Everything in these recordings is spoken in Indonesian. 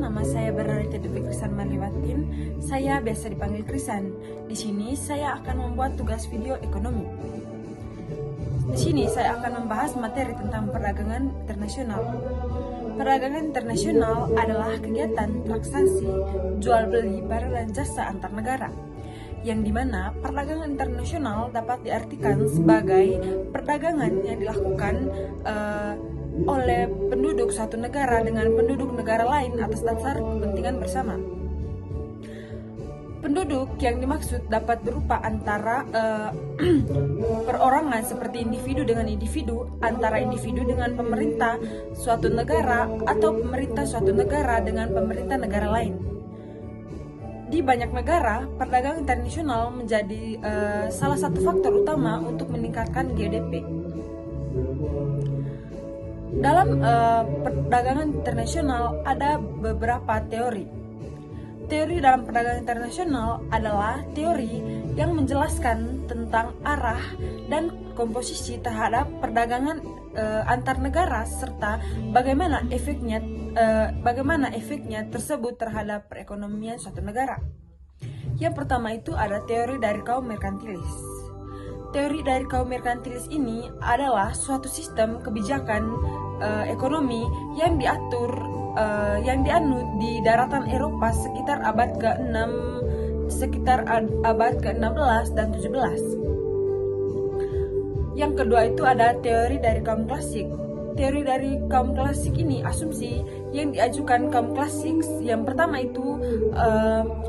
nama saya Bernadette Dewi Krisan Marliwatin. Saya biasa dipanggil Krisan. Di sini saya akan membuat tugas video ekonomi. Di sini saya akan membahas materi tentang perdagangan internasional. Perdagangan internasional adalah kegiatan transaksi jual beli barang dan jasa antar negara, yang dimana perdagangan internasional dapat diartikan sebagai perdagangan yang dilakukan oleh penduduk suatu negara dengan penduduk negara lain atas dasar kepentingan bersama. Penduduk yang dimaksud dapat berupa antara perorangan seperti individu dengan individu, antara individu dengan pemerintah suatu negara, atau pemerintah suatu negara dengan pemerintah negara lain. Di banyak negara, perdagangan internasional menjadi salah satu faktor utama untuk meningkatkan GDP. Dalam perdagangan internasional ada beberapa teori. Teori dalam perdagangan internasional adalah teori yang menjelaskan tentang arah dan komposisi terhadap perdagangan antar negara serta bagaimana efeknya tersebut terhadap perekonomian suatu negara. Yang pertama itu ada teori dari kaum merkantilis. Teori dari kaum merkantilis ini adalah suatu sistem kebijakan ekonomi yang dianut di daratan Eropa sekitar abad ke-16 dan 17. Yang kedua itu ada teori dari kaum klasik. Teori dari kaum klasik ini asumsi yang diajukan kaum klasik. Yang pertama itu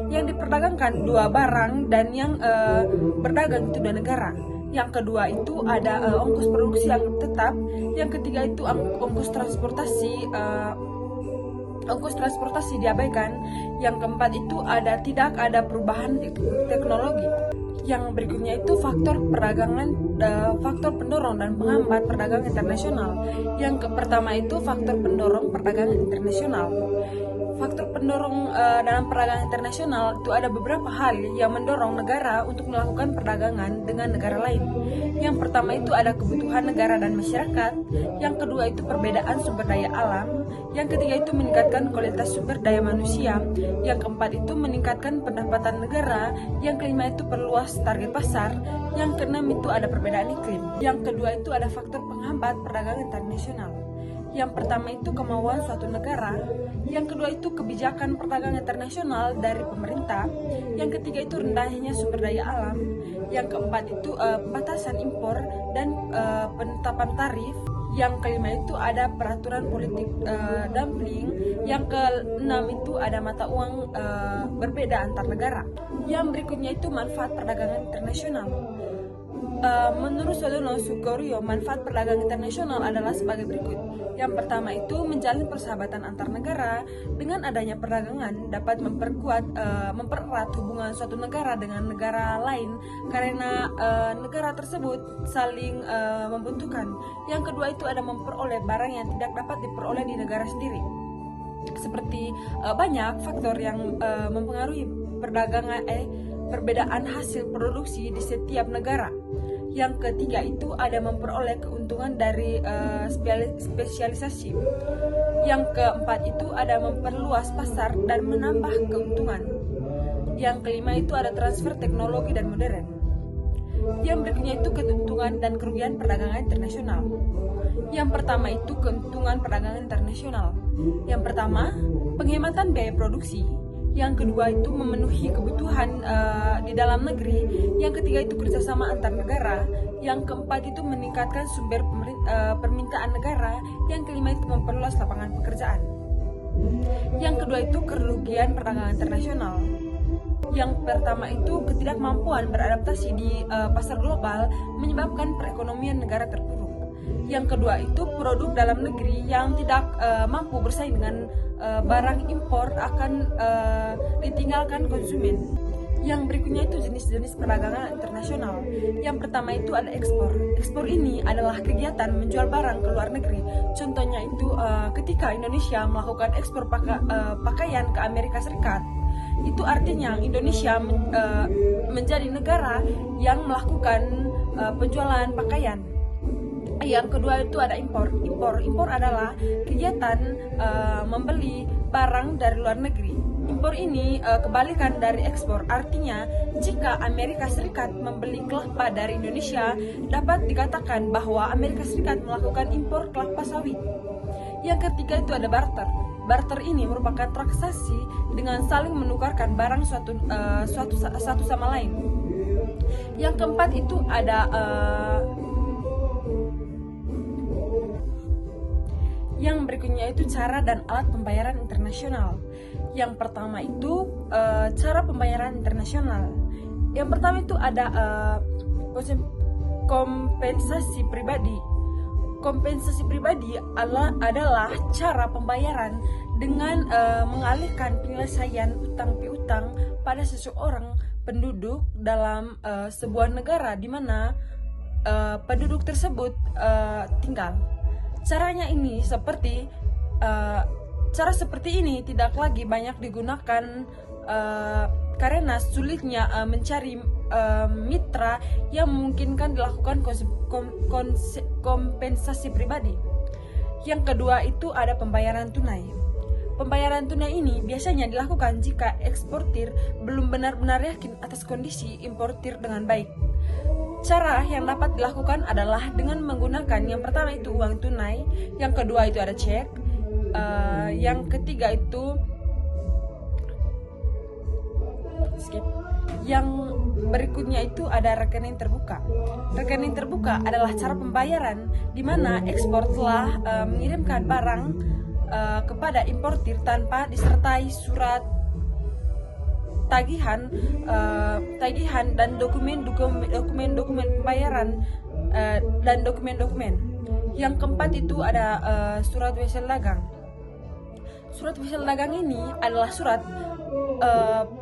yang diperdagangkan dua barang dan yang berdagang itu dua negara. Yang kedua itu ada ongkos produksi yang tetap. Yang ketiga itu ongkos transportasi diabaikan. Yang keempat itu tidak ada perubahan teknologi. Yang berikutnya itu faktor pendorong dan penghambat perdagangan internasional. Yang pertama itu faktor pendorong perdagangan internasional. Faktor pendorong dalam perdagangan internasional itu ada beberapa hal yang mendorong negara untuk melakukan perdagangan dengan negara lain. Yang pertama itu ada kebutuhan negara dan masyarakat. Yang kedua itu perbedaan sumber daya alam. Yang ketiga itu meningkatkan kualitas sumber daya manusia. Yang keempat itu meningkatkan pendapatan negara. Yang kelima itu perluas target pasar. Yang keenam itu ada perbedaan iklim. Yang kedua itu ada faktor penghambat perdagangan internasional. Yang pertama itu kemauan suatu negara. Yang kedua itu kebijakan perdagangan internasional dari pemerintah. Yang ketiga itu rendahnya sumber daya alam. Yang keempat itu pembatasan impor dan penetapan tarif. Yang kelima itu ada peraturan politik dumping. Yang keenam itu ada mata uang berbeda antar negara. Yang berikutnya itu manfaat perdagangan internasional. Menurut Sodono Sugorio, manfaat perdagangan internasional adalah sebagai berikut. Yang pertama itu menjalin persahabatan antar negara. Dengan adanya perdagangan dapat mempererat hubungan suatu negara dengan negara lain karena negara tersebut saling membutuhkan. Yang kedua itu ada memperoleh barang yang tidak dapat diperoleh di negara sendiri. Seperti banyak faktor yang mempengaruhi perbedaan hasil produksi di setiap negara. Yang ketiga itu ada memperoleh keuntungan dari spesialisasi. Yang keempat itu ada memperluas pasar dan menambah keuntungan. Yang kelima itu ada transfer teknologi dan modern. Yang berikutnya itu keuntungan dan kerugian perdagangan internasional. Yang pertama itu keuntungan perdagangan internasional. Yang pertama, penghematan biaya produksi. Yang kedua itu memenuhi kebutuhan di dalam negeri. Yang ketiga itu kerjasama antar negara. Yang keempat itu meningkatkan sumber permintaan negara. Yang kelima itu memperluas lapangan pekerjaan. Yang kedua itu kerugian perdagangan internasional. Yang pertama itu ketidakmampuan beradaptasi di pasar global menyebabkan perekonomian negara terpuruk. Yang kedua itu produk dalam negeri yang tidak mampu bersaing dengan barang impor akan ditinggalkan konsumen. Yang berikutnya itu jenis-jenis perdagangan internasional. Yang pertama itu ada ekspor. Ekspor ini adalah kegiatan menjual barang ke luar negeri. Contohnya itu ketika Indonesia melakukan ekspor pakaian ke Amerika Serikat. Itu artinya Indonesia menjadi negara yang melakukan penjualan pakaian. Yang kedua itu ada impor. Impor adalah kegiatan membeli barang dari luar negeri. Impor ini kebalikan dari ekspor. Artinya, jika Amerika Serikat membeli kelapa dari Indonesia, dapat dikatakan bahwa Amerika Serikat melakukan impor kelapa sawit. Yang ketiga itu ada barter. Barter ini merupakan transaksi dengan saling menukarkan barang satu sama lain. Yang keempat itu ada yang berikutnya itu cara dan alat pembayaran internasional. Yang pertama itu cara pembayaran internasional. Yang pertama itu ada kompensasi pribadi. Kompensasi pribadi adalah cara pembayaran dengan mengalihkan penyelesaian utang piutang pada seseorang penduduk dalam sebuah negara di mana penduduk tersebut tinggal. Caranya ini cara seperti ini tidak lagi banyak digunakan karena sulitnya mencari mitra yang memungkinkan dilakukan kompensasi pribadi. Yang kedua itu ada pembayaran tunai. Pembayaran tunai ini biasanya dilakukan jika eksportir belum benar-benar yakin atas kondisi importir dengan baik. Cara yang dapat dilakukan adalah dengan menggunakan yang pertama itu uang tunai, yang kedua itu ada cek, yang ketiga itu yang berikutnya itu ada rekening terbuka. Rekening terbuka adalah cara pembayaran di mana ekspor telah mengirimkan barang kepada importir tanpa disertai surat tagihan dan dokumen pembayaran dan dokumen. Yang keempat itu ada surat wesel dagang. Surat wesel dagang ini adalah surat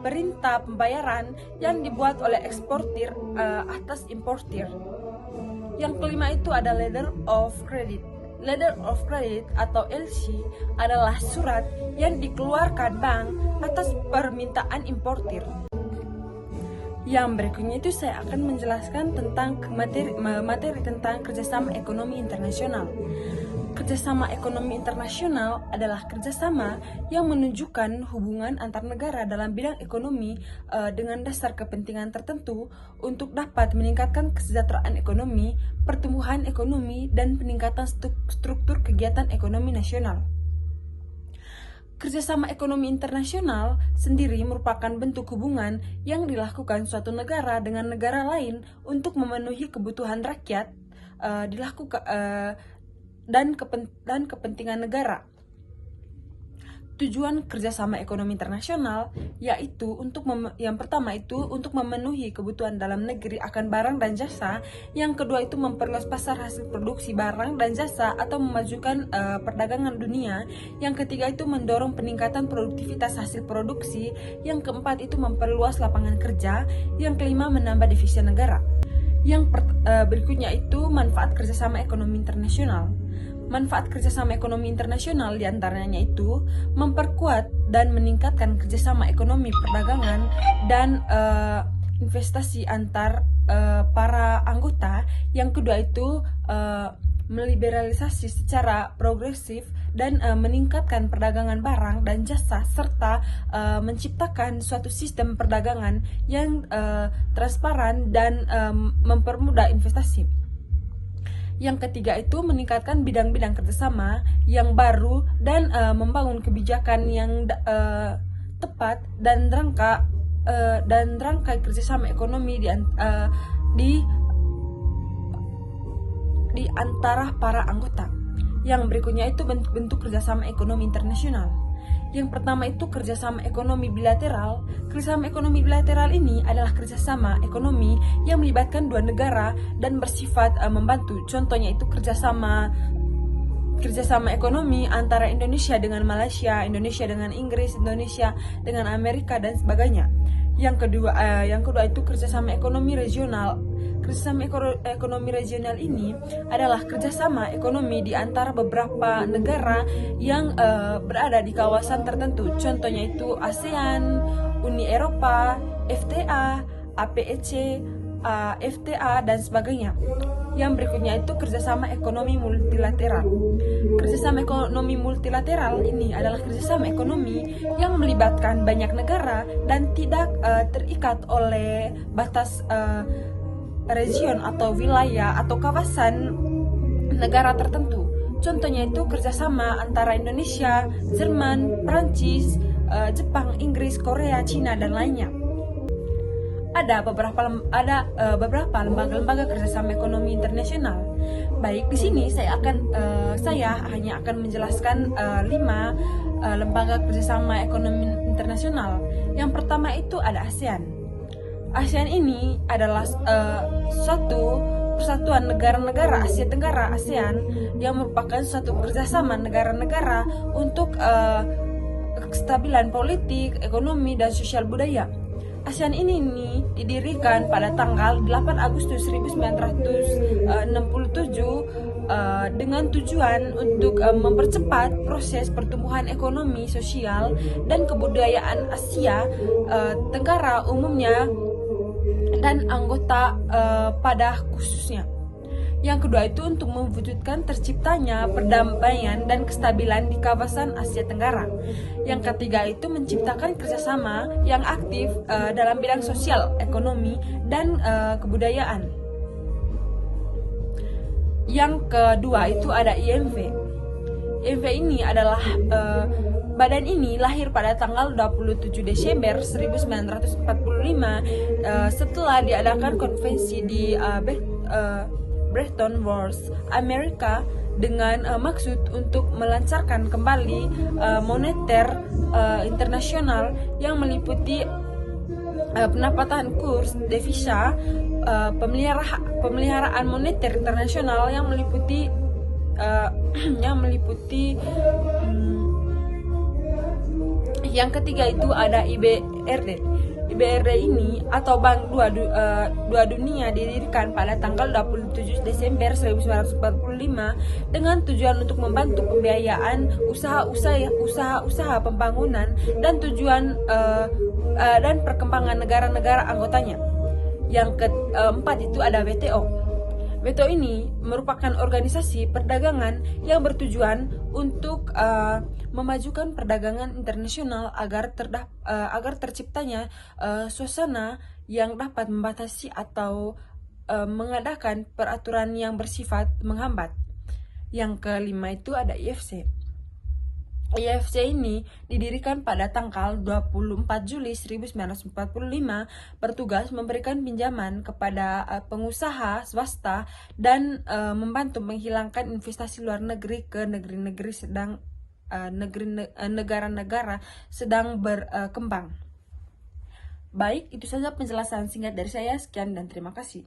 perintah pembayaran yang dibuat oleh eksportir atas importir. Yang kelima itu ada letter of credit. Letter of credit atau LC adalah surat yang dikeluarkan bank atas permintaan importir. Yang berikutnya itu saya akan menjelaskan tentang materi tentang kerjasama ekonomi internasional. Kerjasama ekonomi internasional adalah kerjasama yang menunjukkan hubungan antar negara dalam bidang ekonomi dengan dasar kepentingan tertentu untuk dapat meningkatkan kesejahteraan ekonomi, pertumbuhan ekonomi, dan peningkatan struktur kegiatan ekonomi nasional. Kerjasama ekonomi internasional sendiri merupakan bentuk hubungan yang dilakukan suatu negara dengan negara lain untuk memenuhi kebutuhan rakyat dan kepentingan negara. Tujuan kerjasama ekonomi internasional yaitu yang pertama itu untuk memenuhi kebutuhan dalam negeri akan barang dan jasa. Yang kedua itu memperluas pasar hasil produksi barang dan jasa atau memajukan perdagangan dunia. Yang ketiga itu mendorong peningkatan produktivitas hasil produksi. Yang keempat itu memperluas lapangan kerja. Yang kelima menambah devisa negara. Yang berikutnya itu manfaat kerjasama ekonomi internasional. Manfaat kerjasama ekonomi internasional diantaranya itu memperkuat dan meningkatkan kerjasama ekonomi perdagangan dan investasi antar para anggota. Yang kedua itu meliberalisasi secara progresif dan meningkatkan perdagangan barang dan jasa serta menciptakan suatu sistem perdagangan yang transparan dan mempermudah investasi. Yang ketiga itu meningkatkan bidang-bidang kerjasama yang baru dan membangun kebijakan yang tepat dan rangkai kerjasama ekonomi di antara para anggota. Yang berikutnya itu bentuk kerjasama ekonomi internasional. Yang pertama itu kerjasama ekonomi bilateral. Kerjasama ekonomi bilateral ini adalah kerjasama ekonomi yang melibatkan dua negara dan bersifat membantu. Contohnya itu kerjasama ekonomi antara Indonesia dengan Malaysia, Indonesia dengan Inggris, Indonesia dengan Amerika dan sebagainya. Yang kedua itu kerjasama ekonomi regional. Kerjasama ekonomi regional ini adalah kerjasama ekonomi di antara beberapa negara yang berada di kawasan tertentu. Contohnya itu ASEAN, Uni Eropa, FTA, APEC, FTA, dan sebagainya. Yang berikutnya itu kerjasama ekonomi multilateral. Kerjasama ekonomi multilateral ini adalah kerjasama ekonomi yang melibatkan banyak negara dan tidak terikat oleh batas region atau wilayah atau kawasan negara tertentu. Contohnya itu kerjasama antara Indonesia, Jerman, Prancis, Jepang, Inggris, Korea, Cina, dan lainnya. Ada beberapa lembaga-lembaga kerjasama ekonomi internasional. Baik, di sini saya hanya akan menjelaskan 5 lembaga kerjasama ekonomi internasional. Yang pertama itu ada ASEAN. ASEAN ini adalah suatu persatuan negara-negara Asia Tenggara, ASEAN, yang merupakan suatu kerjasama negara-negara untuk kestabilan politik, ekonomi, dan sosial budaya. ASEAN ini didirikan pada tanggal 8 Agustus 1967 dengan tujuan untuk mempercepat proses pertumbuhan ekonomi, sosial, dan kebudayaan Asia Tenggara umumnya dan anggota pada khususnya. Yang kedua itu untuk mewujudkan terciptanya perdamaian dan kestabilan di kawasan Asia Tenggara. Yang ketiga itu menciptakan kerjasama yang aktif dalam bidang sosial, ekonomi, dan kebudayaan. Yang kedua itu ada IMF. IMF ini adalah badan ini lahir pada tanggal 27 Desember 1945 setelah diadakan konvensi di Bretton Woods, Amerika, dengan maksud untuk melancarkan kembali moneter internasional yang meliputi penempatan kurs devisa, pemeliharaan moneter internasional yang meliputi yang ketiga itu ada IBRD. IBRD ini atau Bank Dua Dunia didirikan pada tanggal 27 Desember 1945 dengan tujuan untuk membantu pembiayaan usaha pembangunan dan tujuan dan perkembangan negara-negara anggotanya. Yang keempat itu ada WTO. WTO ini merupakan organisasi perdagangan yang bertujuan untuk memajukan perdagangan internasional agar terciptanya suasana yang dapat membatasi atau mengadakan peraturan yang bersifat menghambat. Yang kelima itu ada IFC. IFC ini didirikan pada tanggal 24 Juli 1945 bertugas memberikan pinjaman kepada pengusaha swasta dan membantu menghilangkan investasi luar negeri ke negara-negara sedang berkembang. Baik, itu saja penjelasan singkat dari saya. Sekian dan terima kasih.